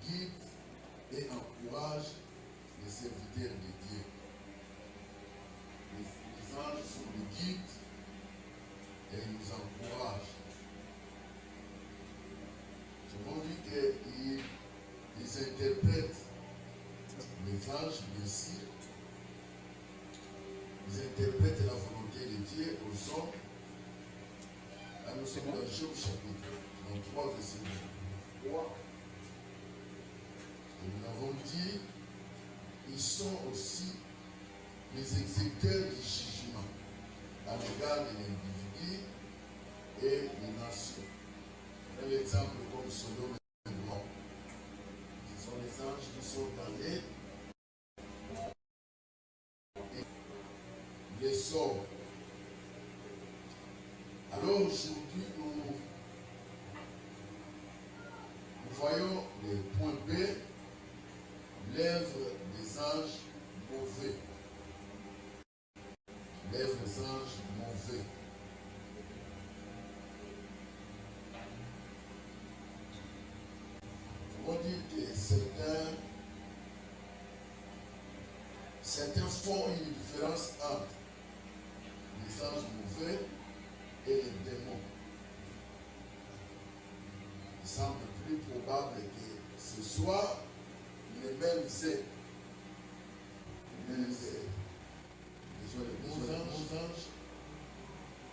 guide et encourage les serviteurs de Dieu. Les anges sont les guides et ils nous encouragent. Souvent dit qu'ils interprètent les anges, bien sûr. Ils interprètent la volonté de Dieu aux hommes. Là, nous sommes dans Job chapitre 33, verset 3. Et nous avons dit, ils sont aussi les exécuteurs du jugement à l'égard de l'individu et des nations. Un exemple comme Sodome et Gomorrhe. Ce sont les anges qui sont allés et les sortent. Alors aujourd'hui, nous voyons les points B, l'œuvre des anges mauvais. L'œuvre des anges mauvais. On dit que certains font une différence entre les anges mauvais et les démons. Il semble plus probable que ce soit les mêmes êtres. Les mêmes êtres. Ce sont les bons anges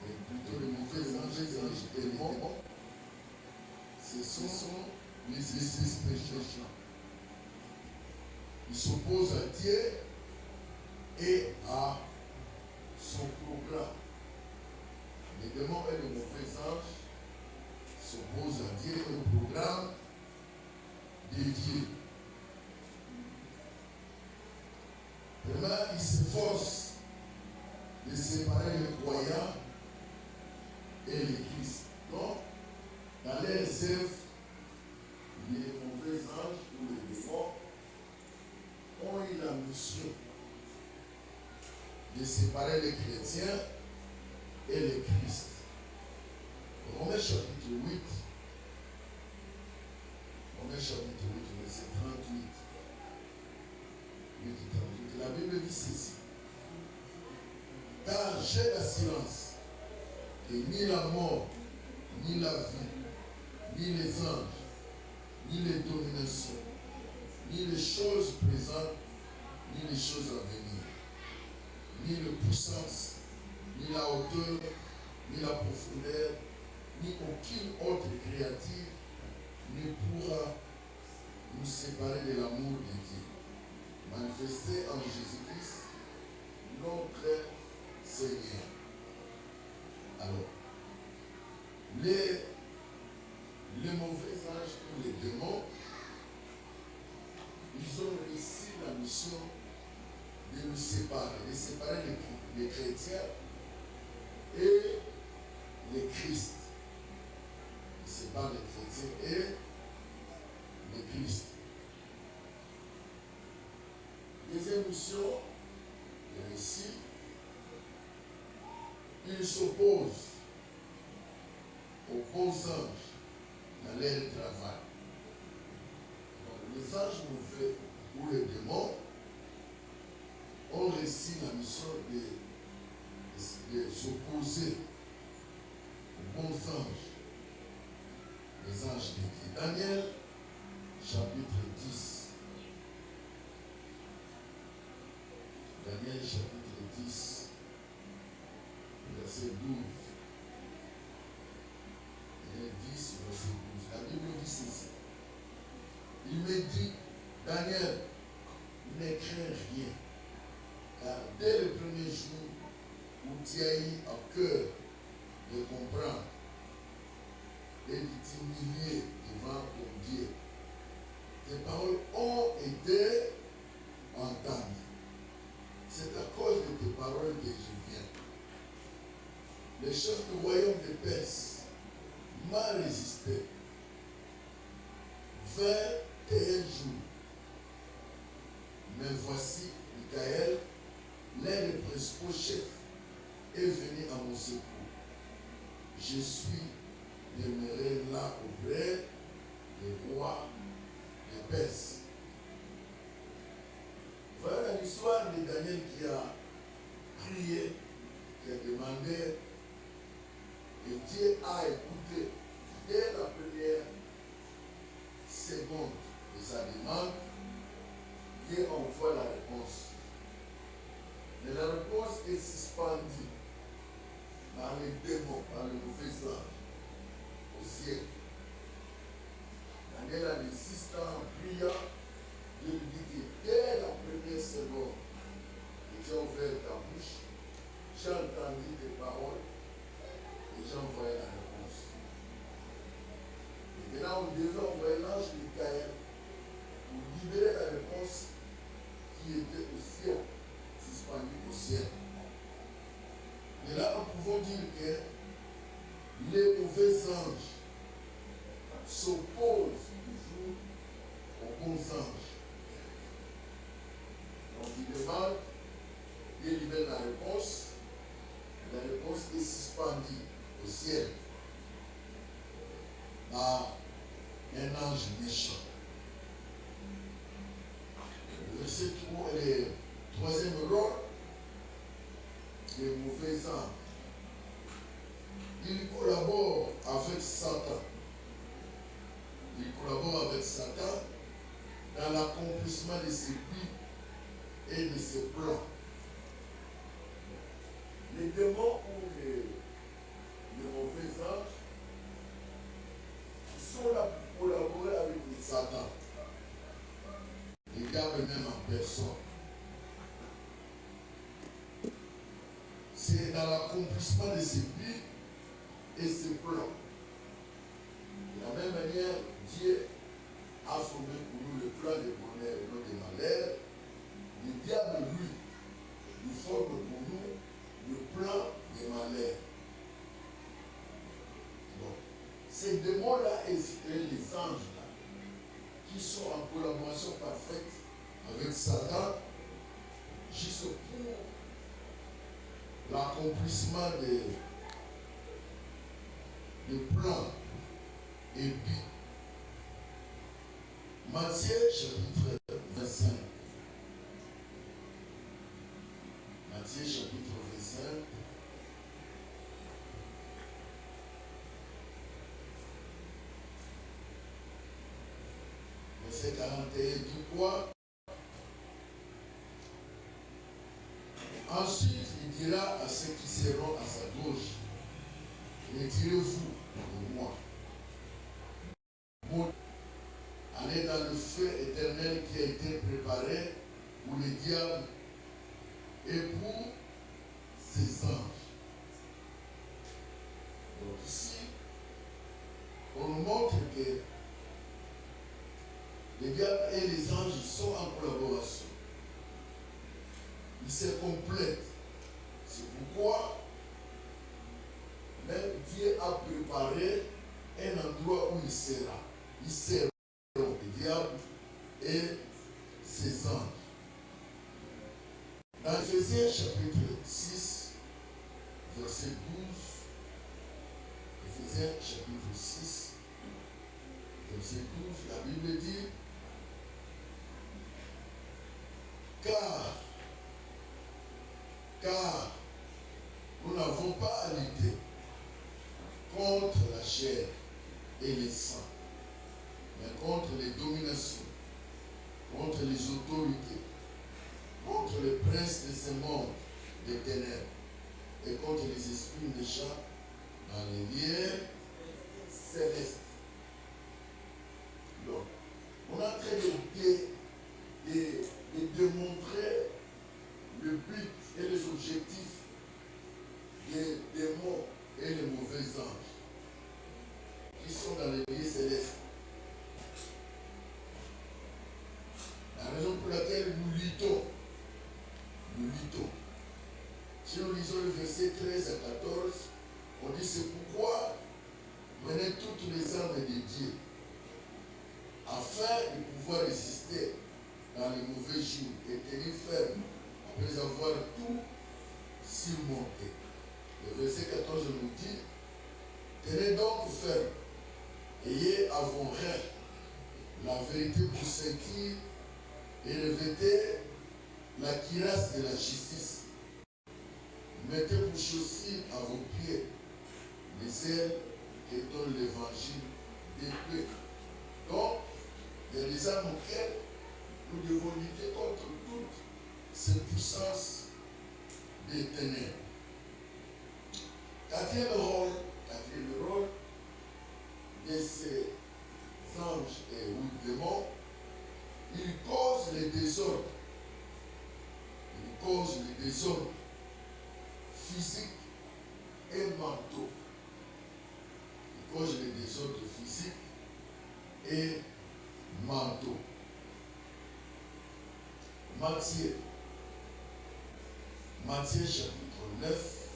et plutôt les mauvais anges et les démons. Ce sont les esprits méchants. Ils s'opposent à Dieu et à son programme. Les démons et les mauvais anges s'opposent à Dieu et au programme de Dieu. Maintenant, ils s'efforcent de séparer les croyants et les Christ. Donc, dans les œuvres, les mauvais anges ou les démons ont eu la mission de séparer les chrétiens et les Christ. Romains chapitre 8, verset 38. 8, 38. La Bible dit ceci. Car j'ai l'assurance que ni la mort, ni la vie, ni les anges, ni les dominations, ni les choses présentes, ni les choses à venir, ni la puissance, ni la hauteur, ni la profondeur, ni aucune autre créature ne pourra nous séparer de l'amour de Dieu, manifesté en Jésus-Christ, notre Seigneur. Alors, les mauvais anges ou les démons, ils ont réussi la mission de nous séparer, de séparer les chrétiens et les Christ. Ils séparent les chrétiens et les Christ. Deuxième mission, ici, ils s'opposent aux bons anges dans leur travail. Donc, les anges mauvais ou les démons ont réussi la mission de s'opposer aux bons anges, les anges de Dieu. Daniel, chapitre 10. Daniel, chapitre 10, verset 12. Daniel 10, verset 12. La Bible dit ceci. Il me dit, Daniel, ne crains rien, car dès le premier jour où tu as eu à cœur de comprendre et de t'humilier devant ton Dieu, tes paroles ont été entendues. C'est à cause de tes paroles que je viens. Les chefs du royaume de Perse m'ont résisté. 21 jours. Mais voici, Michael, l'un des principaux chefs, est venu à mon secours. Je suis demeuré là auprès des rois de Perse. Voilà l'histoire de Daniel qui a prié, qui a demandé, et Dieu a écouté dès la première seconde de sa demande. Dieu envoie la réponse. Mais la réponse est suspendue par les démons, par le mauvais ange au ciel. Daniel a insisté en priant. Dieu lui dit que dès la première seconde que tu as ouvert ta bouche, j'ai entendu tes paroles et j'ai envoyé la réponse. Maintenant, on devait envoyer l'ange Michael pour libérer la réponse qui était au ciel, suspendue au ciel. Et là, nous pouvons dire que les mauvais anges s'opposent toujours aux bons anges. Donc, il demande, il libère la réponse est suspendue au ciel par un ange méchant. Le verset 3 est le troisième rôle des mauvais anges. Il collabore avec Satan. Il collabore avec Satan dans l'accomplissement de ses buts et de ses plans. Les démons ou les mauvais anges sont là pour collaborer avec Satan. Les diables même en personne. C'est dans l'accomplissement de ses buts et ses plans. De la même manière, Dieu a formé pour nous le plan de bonheur et non de malheur. Le diable, lui, nous forme pour nous le plan de malheur. Donc, ces démons-là et les anges-là, qui sont en collaboration parfaite avec Satan, juste pour l'accomplissement des plans et buts. Matthieu chapitre 25. Matthieu chapitre 25. Verset 41 dit quoi? Ensuite, il dira à ceux qui seront à sa gauche, retirez-vous de moi. Allez dans le feu éternel qui a été préparé pour le diable et pour ses anges. Donc ici, on nous montre que les diables et les anges sont en collaboration. Ils se complètent. C'est pourquoi même Dieu a préparé un endroit où il sera. Il sera le diable et ses anges. Dans Ephésiens chapitre 6, verset 12, Ephésiens chapitre 6, verset 12, la Bible dit, car nous n'avons pas à lutter contre la chair et les sangs, mais contre les dominations, contre les autorités, contre les princes de ce monde des ténèbres et contre les esprits méchants dans les lieux célestes. Donc, on est en train de démontrer le but et les objectifs des démons et les mauvais anges qui sont dans les lieux célestes. La raison pour laquelle nous luttons. Si nous lisons le verset 13 à 14, on dit c'est pourquoi menez toutes les armes de Dieu afin de pouvoir résister dans les mauvais jours et tenir ferme après avoir tout surmonté. Le verset 14 nous dit, tenez donc ferme, ayez à vos reins la vérité pour sentir et revêtez la cuirasse de la justice. Mettez pour chaussures à vos pieds les ailes que donne l'évangile de paix. Donc, il y a des armes auxquelles nous devons lutter contre toutes ces puissances des ténèbres. Quatrième rôle de ces anges ou démons, ils causent le désordre. Ils causent le désordre physique et mental. Ils causent le désordre physique et mental. Matthieu chapitre 9.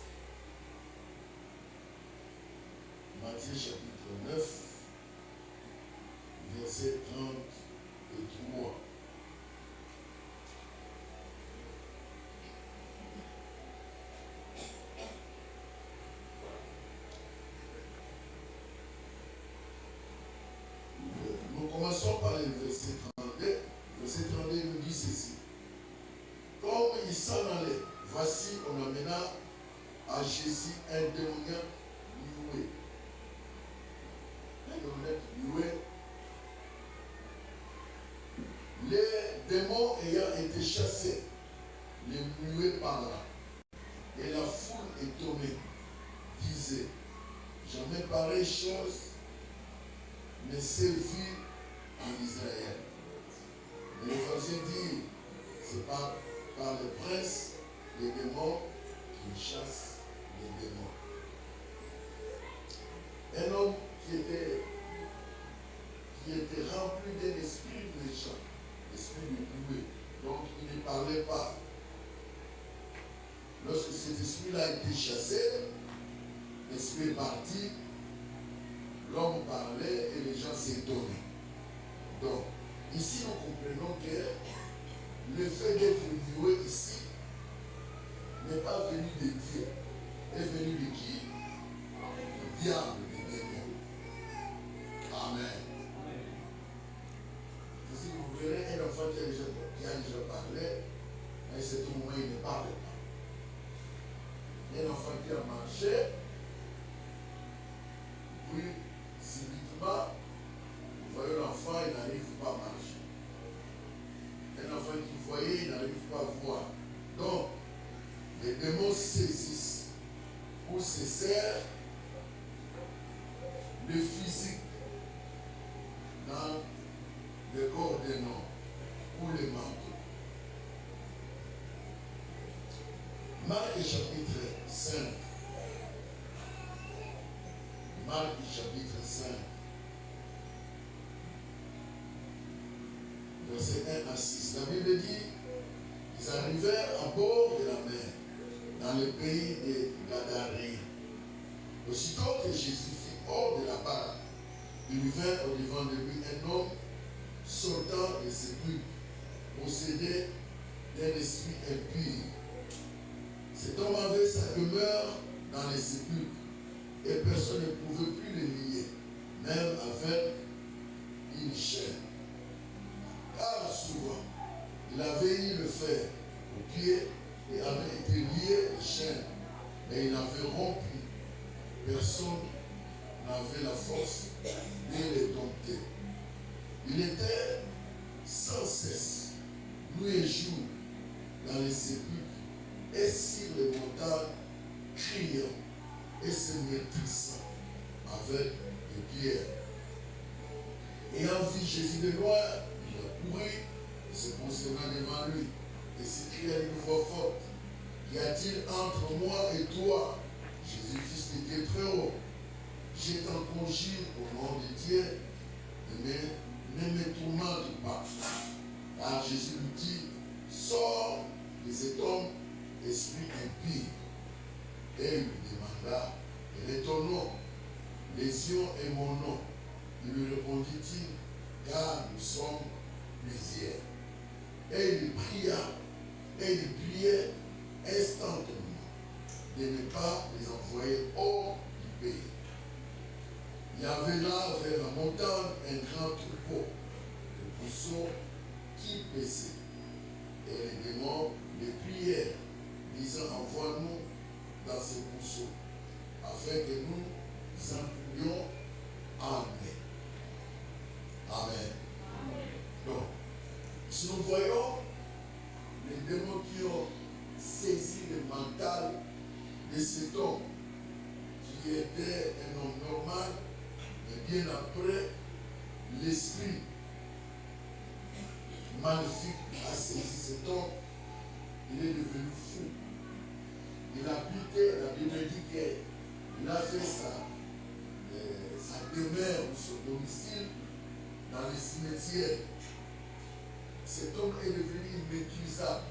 Matthieu chapitre 9, verset 33. Nous commençons par le verset 32. Verset 32 nous dit ceci. Comme il s'en allait, voici on amena à Jésus un démoniaque muet. Les démons ayant été chassés, les muets parlent. Et la foule étonnée disait, jamais pareille chose ne s'est vue en Israël. Et les pharisiens disent, c'est par le prince des démons qui chasse les démons. Un homme qui était rempli d'un esprit méchant, l'esprit de muet. Donc il ne parlait pas. Lorsque cet esprit-là a été chassé, l'esprit est parti, l'homme parlait et les gens s'étonnaient. Donc, ici nous comprenons que le fait d'être muet ici n'est pas venu de Dieu, est venu de qui? Du diable, des démons. Amen. Si vous verrez un enfant qui a déjà parlé, à un certain moment il ne parle pas. Un enfant qui a marché, puis subitement, vous voyez l'enfant, il n'arrive pas à marcher. Un enfant qui voyait, il n'arrive pas à voir. Donc, les démons saisissent ou se servent le physique dans le corps d'un homme ou les manteaux. Marc chapitre 5. Marc chapitre 5. Verset 1 à 6. La Bible dit, ils arrivèrent à bord de la mer, dans le pays de Gadaréens. Aussitôt que Jésus fut hors de la barque, il vint au devant de lui un homme sortant de sépulcre, possédé d'un esprit impur. Cet homme avait sa demeure dans les sépulcres, et personne ne pouvait plus le lier, même avec une chaîne. Car souvent, il avait eu le fer au pied et avait été lié de chaîne, mais il avait rompu. Personne n'avait la force de le dompter. Il était sans cesse, nuit et jour, dans les sépulcres et sur les montagnes, criant et se maîtrisant avec des pierres. Ayant vu Jésus de loin, il a couru et se prosterna devant lui et s'écria d'une voix forte, qu'y a-t-il entre moi et toi, Jésus, fils de Dieu très haut? Je t'en conjure au nom de Dieu, ne me tourmente pas. Car Jésus lui dit, sors de cet homme, esprit impie. Et il lui demanda, quel est ton nom? Légion est mon nom. Il lui répondit-il, car nous sommes plusieurs. Et il pria, et il priait instantanément de ne pas les envoyer hors du pays. Il y avait là, vers la montagne, un grand troupeau de puceaux qui paissaient. Et les démons les prièrent, disant, envoie-nous dans ces puceaux, afin que nous implions en eux. Amen. Donc, si nous voyons les démons qui ont saisi le mental de cet homme, qui était un homme normal, mais bien après, l'esprit maléfique a saisi cet homme, il est devenu fou. Il habitait, la Bible dit qu'il a fait sa demeure ou son domicile dans les cimetières. Cet homme est devenu immaîtrisable.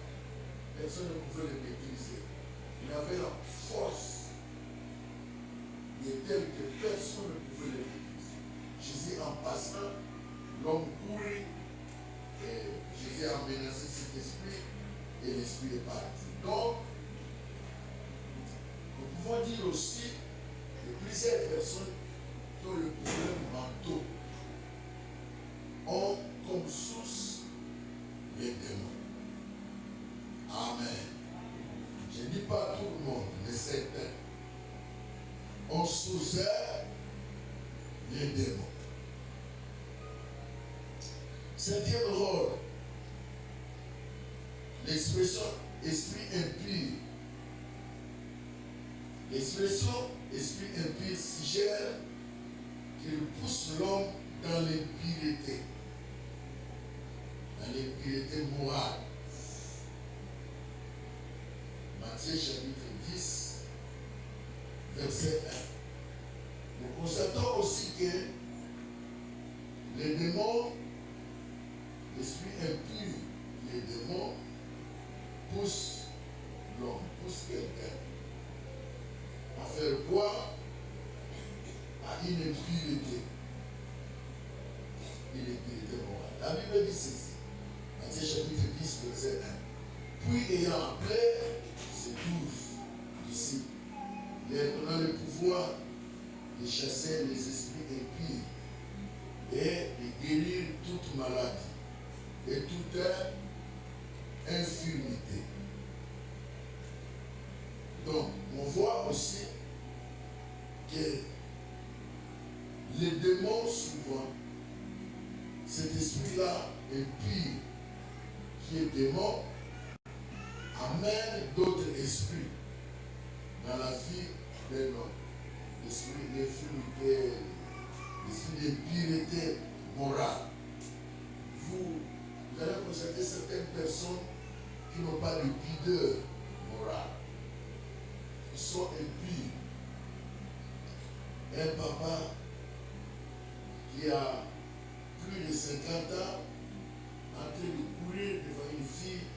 Personne ne pouvait le maîtriser. Il avait la force. Il est tel que personne ne pouvait le maîtriser. Jésus, en passant, l'homme courit et Jésus a menacé cet esprit et l'esprit est parti. Donc, nous pouvons dire aussi que plusieurs personnes qui ont le problème mentaux ont comme source les démons. Amen. Je ne dis pas tout le monde, mais certains ont sous les démons. Cinquième rôle, l'expression esprit impur. L'expression esprit impur suggère qu'il pousse l'homme dans l'impureté. Dans l'impureté morale. Matthieu chapitre 10, verset 1. Nous constatons aussi que les démons, l'esprit impur, les démons poussent l'homme, poussent quelqu'un à faire quoi? À une impureté. Une impureté morale. La Bible dit ceci. Matthieu chapitre 10, verset 1. Puis ayant appelé ses 12 disciples, leur donnant le pouvoir de chasser les esprits impurs et de guérir toute maladie et toute infirmité. Donc, on voit aussi que les démons, souvent, cet esprit-là impur, qui est démon, amène d'autres esprits dans la vie d'un homme. L'esprit d'infirmité, l'esprit d'impureté morale. Vous allez constater certaines personnes qui n'ont pas de pudeur morale. Ils sont impurs. Un papa qui a plus de 50 ans en train de courir devant une fille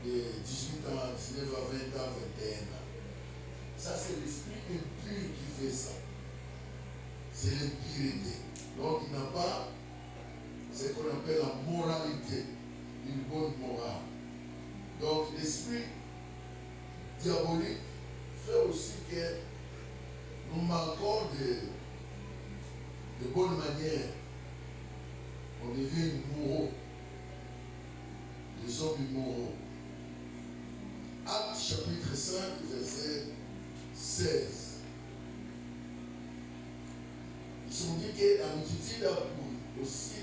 de 18 ans, 19 à 20 ans, 21 ans. Ça, c'est l'esprit impur qui fait ça. C'est l'impureté. Donc, il n'a pas ce qu'on appelle la moralité, une bonne morale. Donc, l'esprit diabolique fait aussi que nous manquons de bonnes manières. On devient immoraux. Les hommes immoraux. Actes chapitre 5, verset 16. Ils sont dit que la multitude a pris aussi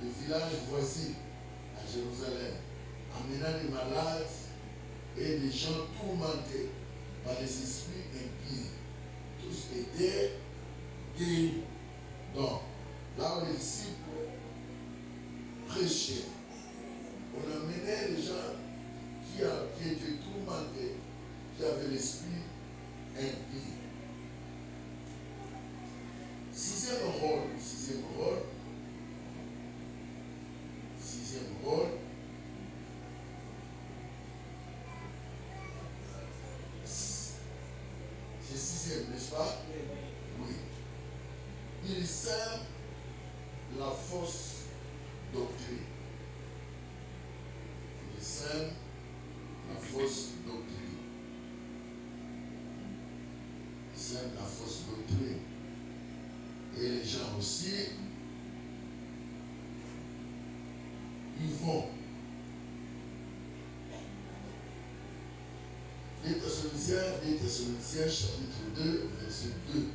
des villages voisins à Jérusalem, amenant des malades et des gens tourmentés par les esprits impies. Tous étaient guéris. Donc, là où les disciples prêchaient, on amenait les gens qui étaient tourmentés, qui avaient l'esprit impie. Sixième rôle, c'est sixième, n'est-ce pas? Oui. Il sert la fausse doctrine. Il sert la fausse doctrine. Il sert la fausse doctrine. Et les gens aussi vivons. 2 Thessaloniciens chapitre 2, verset 2.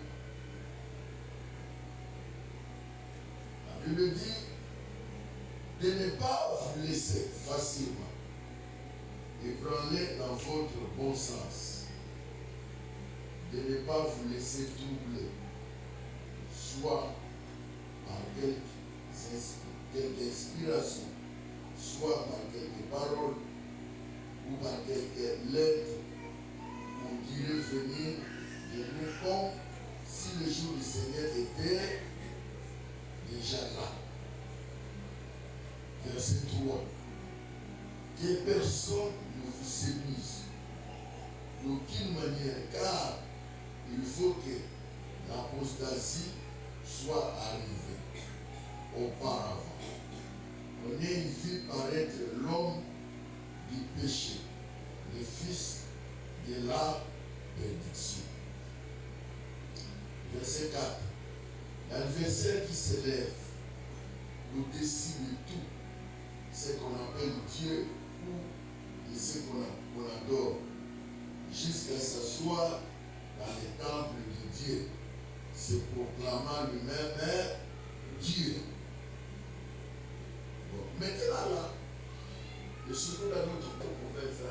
La Bible dit de ne pas vous laisser facilement ébranler dans votre bon sens, de ne pas vous laisser troubler, soit par quelque inspiration, soit par quelques paroles ou par quelques lettres, on dirait venir de nous comme si le jour du Seigneur était déjà là. Verset 3. Que personne ne vous séduise d'aucune manière, car il faut que l'apostasie soit arrivée auparavant. On ait vu paraître l'homme du péché, le fils de la bénédiction. Verset 4. L'adversaire qui s'élève au-dessus de tout ce qu'on appelle Dieu ou de ce qu'on adore, jusqu'à s'asseoir dans le temple de Dieu, se proclamant lui-même Dieu. Bon, maintenant là, et surtout dans notre province,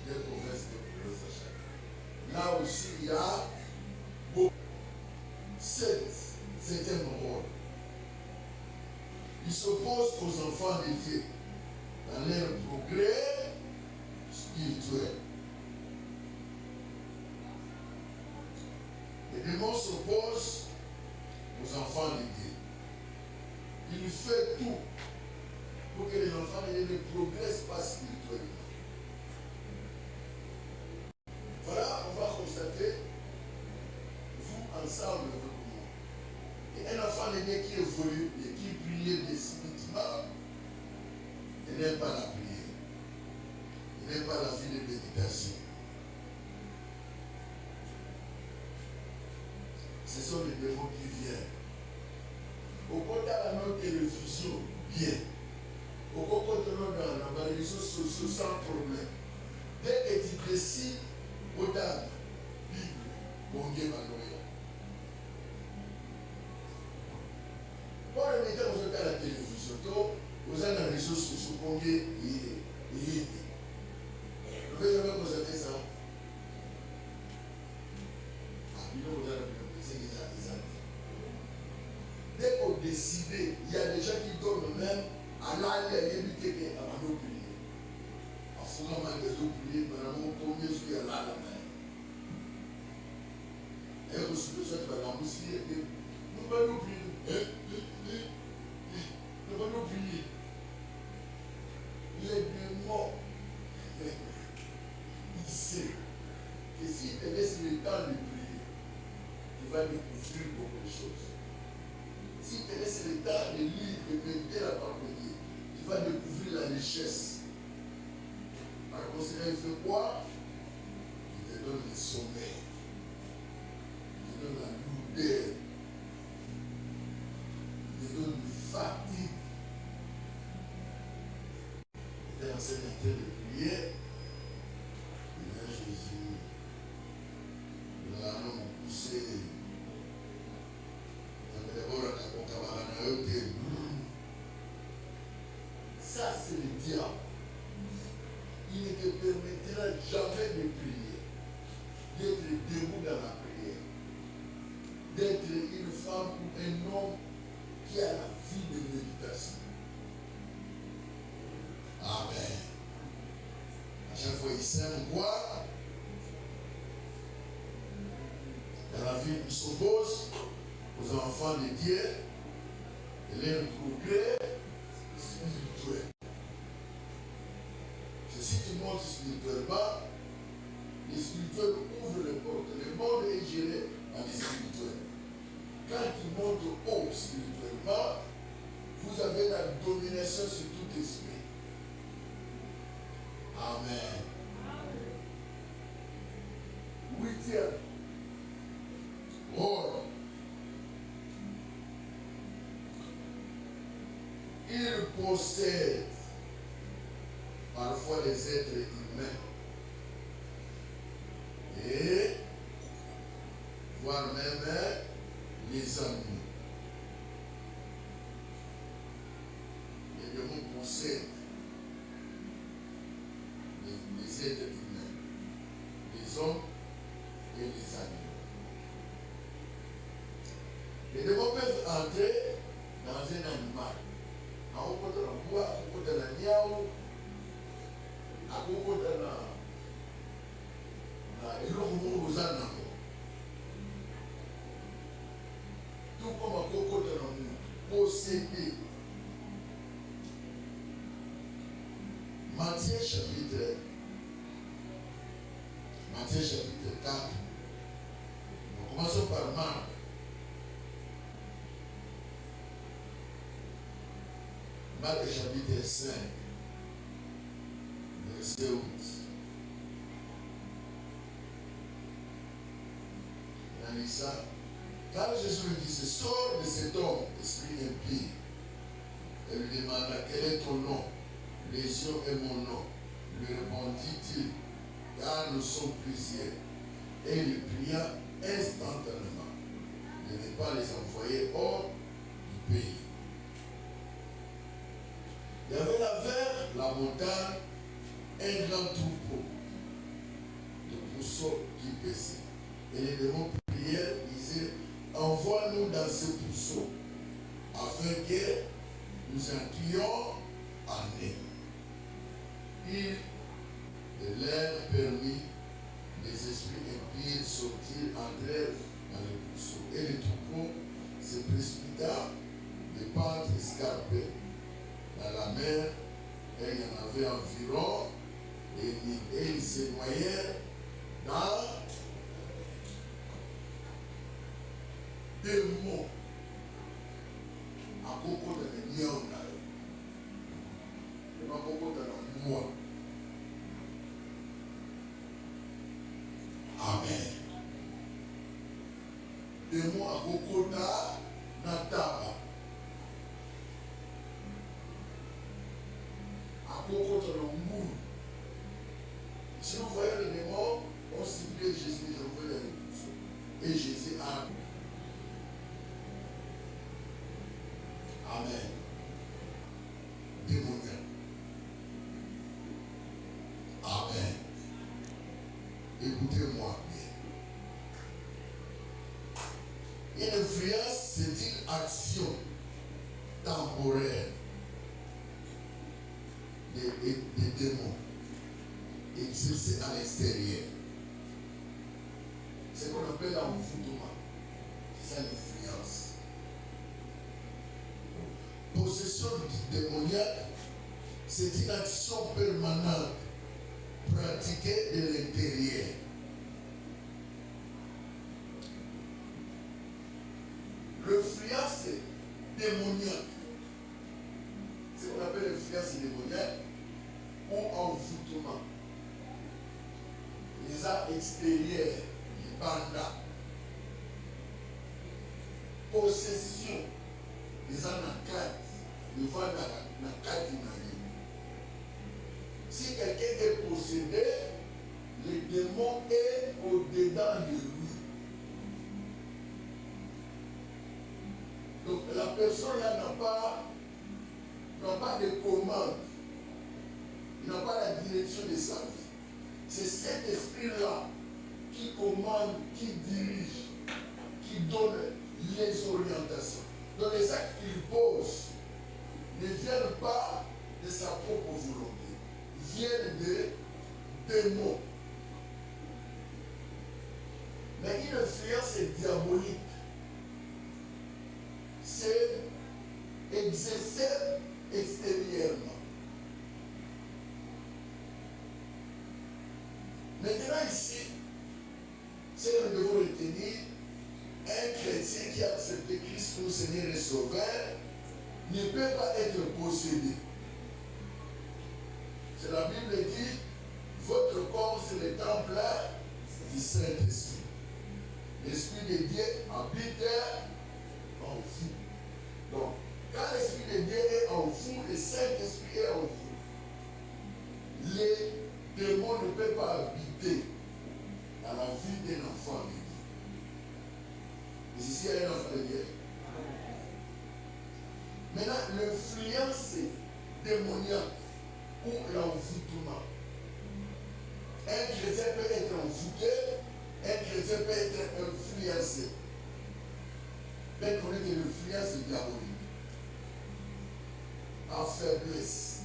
des provinces à chaque. Là aussi, il y a beaucoup. C'est un rôle. Il s'oppose aux enfants de Dieu dans leur progrès spirituel. Les démons s'opposent aux enfants de Dieu. Il fait tout pour que les enfants de Dieu ne progressent pas spirituellement. Voilà, on va constater, vous ensemble avec moi, et un enfant de Dieu qui évolue et qui prie définitivement, il n'aime pas la prière, il n'aime pas la vie de méditation. Ce sont les démons qui viennent. Au côté de notre télévision, bien. Au côté de nos réseaux sociaux, sans problème. Dès que tu décides, au-delà, Bible, bon Dieu, Manoya. Pour le mettre aux à la télévision, aux les réseaux sociaux, bon Dieu, il est. Vous pouvez jamais constater ça. Dès qu'on décide, il y a des gens qui donnent même à l'aller éviter à ma prier. À fondamentalement des eaux prier, maintenant, on peut mieux jouer à la main. Et on se peut faire la musique et nous allons prier. Nous allons prier. Les démons, il sait que s'il te laisse le temps de prier, tu vas découvrir beaucoup de choses. Si tu laisses le temps de lire, de méditer la parole de Dieu, tu vas découvrir la richesse. Par conséquent, il fait quoi? Il te donne le sommeil. Il te donne la lourdeur. Il te donne une fatigue. Il te enseigne en train de prière. Et là, Jésus, nous allons pousser. Ça, c'est le diable. Il ne te permettra jamais de prier, d'être debout dans la prière, d'être une femme ou un homme qui a la vie de méditation. Amen. À chaque fois, il sème quoi? Dans la vie, il s'oppose aux enfants de Dieu et leur progrès spirituel. Si tu montes spirituellement, les spirituels ouvrent les portes. Le monde est géré par les spirituels. Quand tu montes haut spirituellement, vous avez la domination sur tout esprit. Amen. Huitième. Rôle. Il possède parfois les êtres humains et voire même les animaux. Les démons possèdent les êtres humains, les hommes et les animaux. Les démons peuvent entrer dans un animal. À côté de la bois, à côté de la niaou, à côté de la tout comme à côté de la posséder. Matthieu chapitre 4. Nous commençons par Marc. Marc chapitre 5, verset 8. On a dit ça. Quand Jésus lui dit, sors de cet homme, esprit impie, et lui demanda, quel est ton nom? Légion est mon nom. Lui répondit-il, car nous sommes plusieurs. Et il pria instantanément de ne pas les envoyer hors du pays. Il y avait là vers la montagne un grand troupeau de poussons qui paissaient. Et les démons prièrent, disaient, envoie-nous dans ce pourceau, afin que nous entrions en eux. Il leur permit, les esprits impies sortirent, entrèrent dans le pourceau. Et le troupeau se précipita de pentes escarpées dans la mer, et il y en avait environ, et ils se noyèrent dans des mots à propos de l'Union. À propos de la moi. Amen. Des mots à propos de Nataba. À propos de l'Oumou. Si vous voyez les démons, on ciblait Jésus, ils ont fait les réponses. Et Jésus a. Amen. Démoniaque. Amen. Écoutez-moi bien. Une influence, c'est une action temporaire des démons exercée à l'extérieur. C'est ce qu'on appelle l'envoûtement. C'est ça l'influence. Possession démoniaque, c'est une action permanente pratiquée de l'intérieur. L'influence démoniaque, c'est ce qu'on appelle l'influence démoniaque ou envoûtement. Les arts extérieurs, les bandas, possession, les arts nakati, les voix nakati nani. Si quelqu'un est possédé, le démon est au-dedans de lui. Donc la personne là n'a pas de commande, il n'a pas la direction de sa vie. C'est cet esprit-là qui commande, qui dirige, qui donne les orientations. Donc les actes qu'il pose ne viennent pas de sa propre volonté, viennent de démons. Mais une influence diabolique, c'est exercer extérieurement. Maintenant ici, c'est que nous devons retenir, un chrétien qui a accepté Christ comme Seigneur et Sauveur ne peut pas être possédé. C'est la Bible dit, votre corps c'est le temple du Saint-Esprit. L'Esprit de Dieu habite en vous. Donc, quand l'Esprit de Dieu est en vous, Saint-Esprit est en vous, les démons ne peuvent pas habiter dans la vie d'un enfant de Dieu. Et ici, il y a un enfant de Dieu. Maintenant, l'influence démoniaque ou l'envoûtement. Un chrétien peut être envoûté, un chrétien peut être influencé. Mais connaître l'influence diabolique. En faiblesse.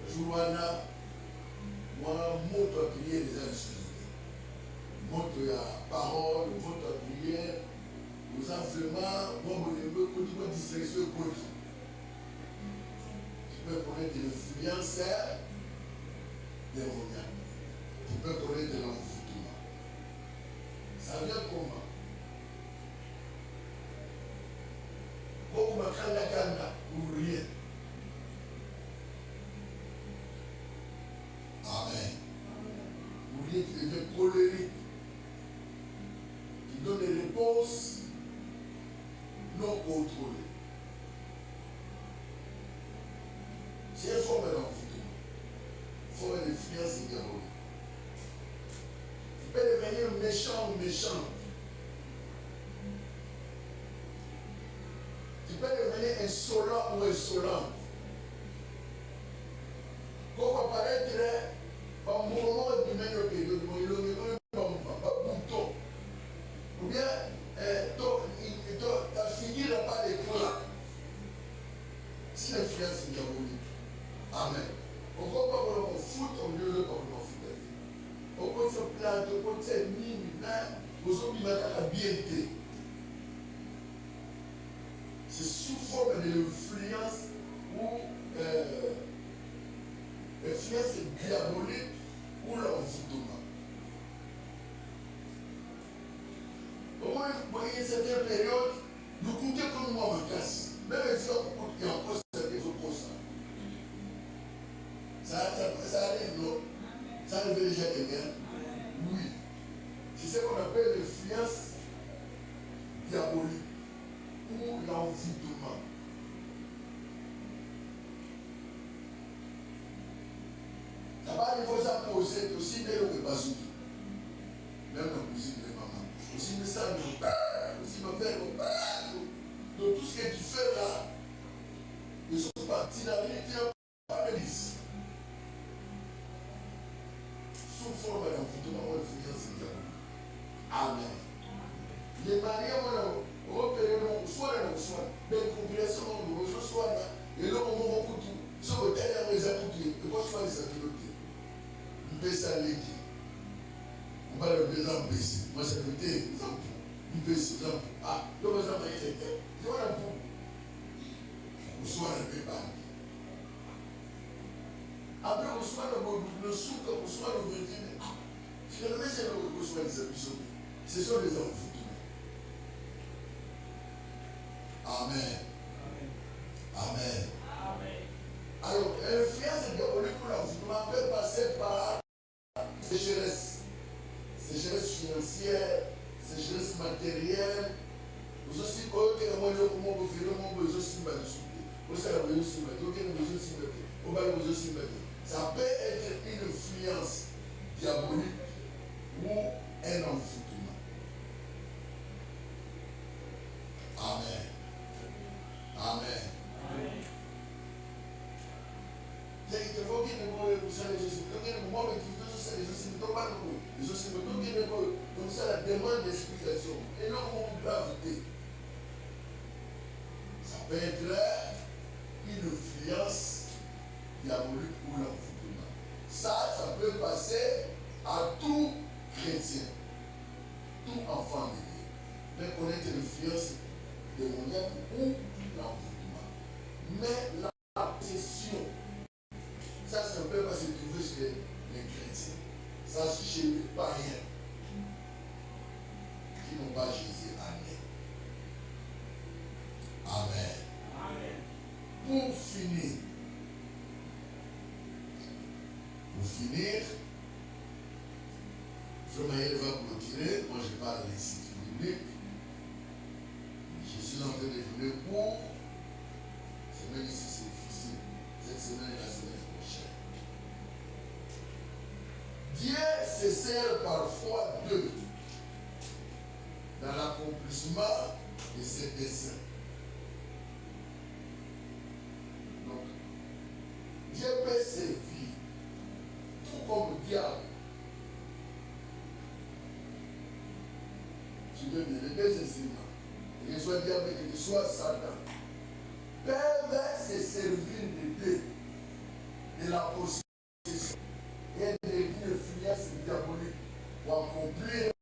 Joana, moi, montre à prier les insultes. Montre à parole, montre à prière. Nous avons vraiment, moi, mon distraction contre. Tu peux connaître l'influence démoniaque. Tu peux connaître l'envoûtement. Ça vient comment? Beaucoup de kanda pour rien. Amen. Pour rien qui devient colérique. Qui donne des réponses non contrôlées. C'est une forme d'envoûtement. Une forme d'influence diabolique. Tu peux devenir méchant ou méchant. Tu peux devenir insolent ou insolent. Quand on apparaître par moment du même période, il y a un bouton. Ou bien, ta figure n'a pas d'éclat. C'est l'influence diabolique. Amen. On ne peut pas qu'on fout au lieu de qu'on fout. On peut se plaindre, on peut se mine, vous avez mis la bienté. C'est sous forme de l'influence ou l'influence diabolique ou l'envoûtement. Au moins, vous voyez, certaines périodes, nous comptons comme moi en casse. Même si on y a encore certaines choses. Ça arrive, non? Ça arrive déjà quelqu'un? Oui. C'est ce qu'on appelle l'influence diabolique ou l'envoûtement. Là-bas, il faut s'imposer aussi bien que pas souffrir. Même la cuisine de maman. Aussi me ça, aussi ma mère, donc tout ce que tu fais là, ils sont partis dans l'unité par l'église. Sous forme d'envoûtement ou d'influence diabolique. Amen. Les mariés, on va opérer, soit là, soit mais compréhension, on soit là, et là, on va tout. Ce que tu as les appuyer, et quand tu vas les appuyer, on peut s'alléger. On va le baisser. Moi, c'est le thé, on baisse, ah, donc, on va y aller. Tu vois la boue. On soit un peu parmi. Après, on soit le souk, on soit le virgin. Finalement, c'est le qu'on soit des habits. Ce sont des envoûtements. Amen. Amen. Amen. Alors, l'influence diabolique pour l'envoûtement peut passer par sécheresse. Sécheresse financière, sécheresse matérielle. Vous aussi, quand vous avez besoin ça peut être une influence diabolique ou un envoûtement. Amen. Amen. Donc ça la demande d'explication. Énormément de gravité. Ça peut être une influence diabolique ou l'envoûtement. Ça peut passer à tout chrétien, tout enfant de Dieu. Mais connaître l'influence démoniaque ou l'envoûtement. Mais la possession, ça ne peut pas se trouver chez les chrétiens. Ça c'est chez les païens qui n'ont pas Jésus en eux. Amen. Amen. Pour finir, Jomaël va clôturer. Moi je parle de l'Institut biblique. Je suis en train de donner cours même si c'est difficile, cette semaine et la semaine prochaine. Dieu se sert parfois d'eux dans l'accomplissement de ses desseins. Donc, Dieu peut servir, tout comme le diable. Tu veux bien, les deux instruments, que ce soit diable et que ce soit Satan, peuvent se servir de Dieu, de la possession et de l'influence diabolique pour accomplir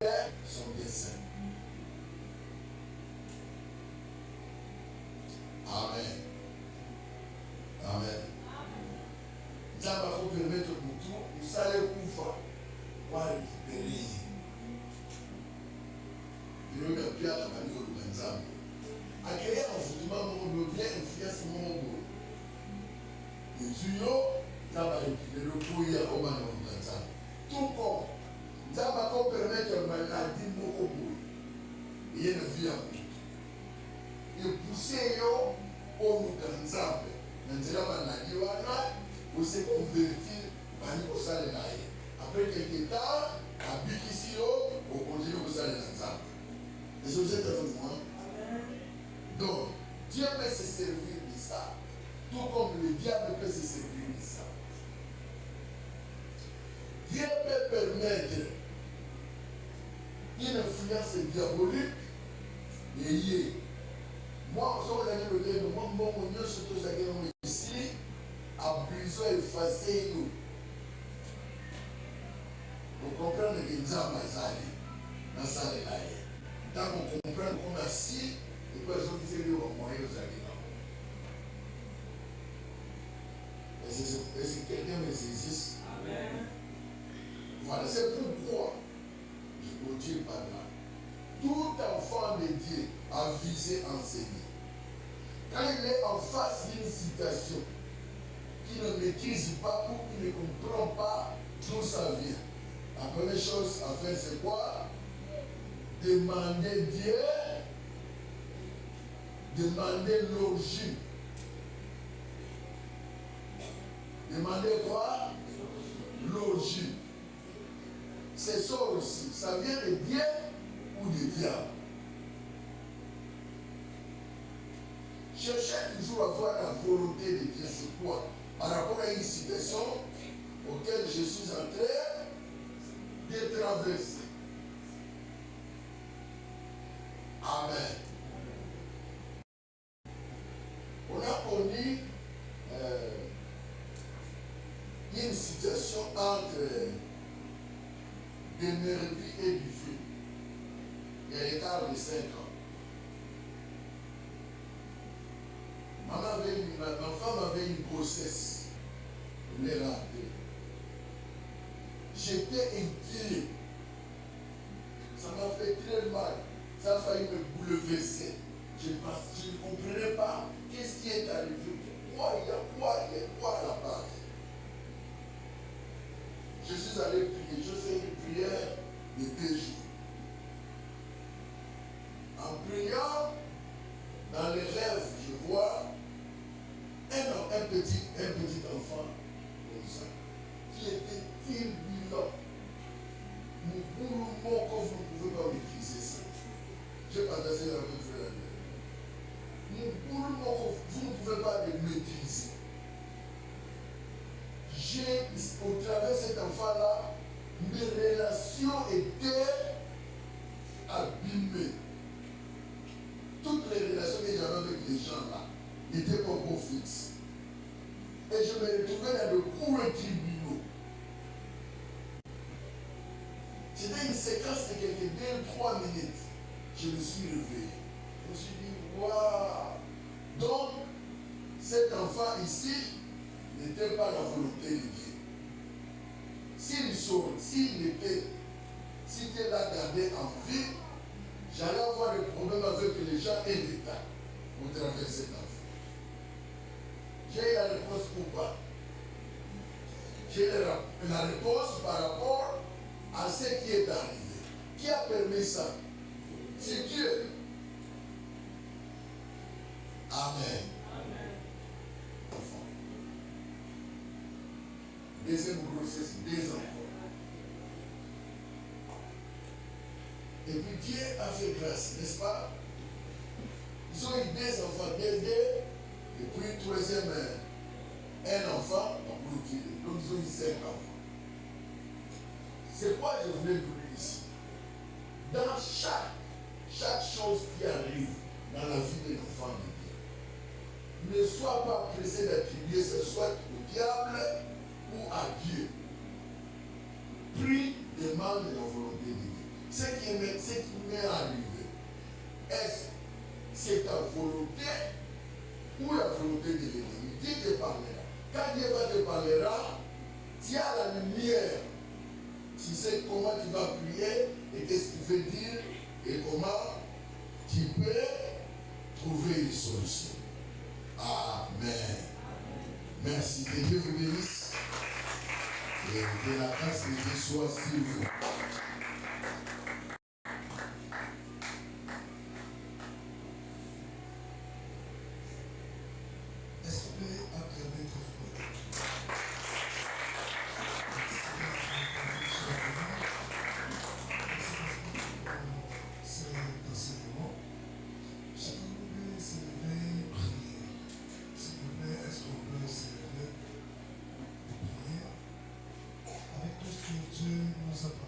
son dessein. Amen. Amen. Nzamba ko permettre mutu usale kufa kwa récupérer. Dieu n'a plus à la manière de Nzamba. A créé un fondement mon bien influence mon bon. Et Dieu Nzamba récupérer le pouvoir au manière de Nzamba. Tout comme Nzamba ko permettre maladie mon bon. Il y a une vie en plus. Et pousser yo au Nzamba. Nzamba maladie wana pour se convertir au salaire. Après quelques temps, à Bikisio, on continue au salaire Nzamba. Est-ce que vous êtes avec moi? Donc, Dieu peut se servir de ça, tout comme le diable peut se servir de ça. Dieu peut permettre une influence diabolique et y moi, je vais vous dire, moi, je suis ici, à besoin d'effacer nous. Vous comprenez que nous avons dans sa réalité. Tant qu'on comprend qu'on a si, les personnes qui sont au moyen de est-ce que quelqu'un me saisit? Amen. Voilà, c'est pourquoi je continue par là. Tout enfant de Dieu a visé enseigner. Quand il est en face d'une situation qu'il ne maîtrise pas ou qu'il ne comprend pas d'où ça vient, la première chose à faire, c'est quoi? Demander Dieu, demander l'origine. Demander quoi? L'origine. C'est ça aussi. Ça vient de Dieu ou de diable. Cherchez toujours à voir la volonté de Dieu. C'est quoi? Par rapport à une situation auquel je suis en train de traverser. Amen. On a connu une situation entre des merveilles et du feu. Il y a l'écart de 5 ans. Ma femme avait une grossesse. Elle est ratée. J'étais inquiet. Ça m'a fait très mal. Ça a failli me bouleverser. Je ne comprenais pas qu'est-ce qui est arrivé. Pourquoi il y a quoi à la base? Je suis allé prier. Je fais une prière de 2 jours. En priant, dans les rêves, je vois un petit enfant comme ça, qui était turbulent. Vous ne pouvez pas maîtriser ça. J'ai partagé la même frère. Vous ne pouvez pas le maîtriser. Au travers de cet enfant-là, mes relations étaient abîmées. Toutes les relations que j'avais avec les gens là n'étaient pas beau fixe. Et je me retrouvais dans de courts tribunaux. C'était une séquence de quelques 2-3 minutes. Je me suis réveillé. Je me suis dit, waouh! Donc, cet enfant ici n'était pas la volonté de Dieu. S'il était là gardé en vie, j'allais avoir des problèmes avec les gens et l'État au travers de cet enfant. J'ai eu la réponse ou pas? J'ai eu la réponse par rapport à ce qui est arrivé. Qui a permis ça? C'est Dieu. Amen. Amen. deuxième grossesse, 2 ans. Et puis Dieu a fait grâce, n'est-ce pas? Ils ont eu 2 enfants, 2, et puis troisième, un enfant, donc ils ont eu 5 enfants. C'est quoi je voulais vous dire ici? Dans chaque chose qui arrive dans la vie de l'enfant de Dieu, ne sois pas pressé d'attribuer ce soit au diable ou à Dieu. Prie, demande la volonté de Dieu. Ce qui m'est arrivé, est-ce que c'est ta volonté ou la volonté de l'ennemi? Dieu te parlera. Quand Dieu te parlera, tu as la lumière. Tu sais comment tu vas prier et qu'est-ce que tu veux dire et comment tu peux trouver une solution. Amen. Merci. Que Dieu vous bénisse. Et que la grâce de Dieu soit sur vous. Est-ce que vous pouvez acclamer ton frère? C'est l'enseignement. Chacun peut se lever et prier. S'il vous plaît, est-ce qu'on peut se lever et prier avec tout ce que Dieu nous a parlé?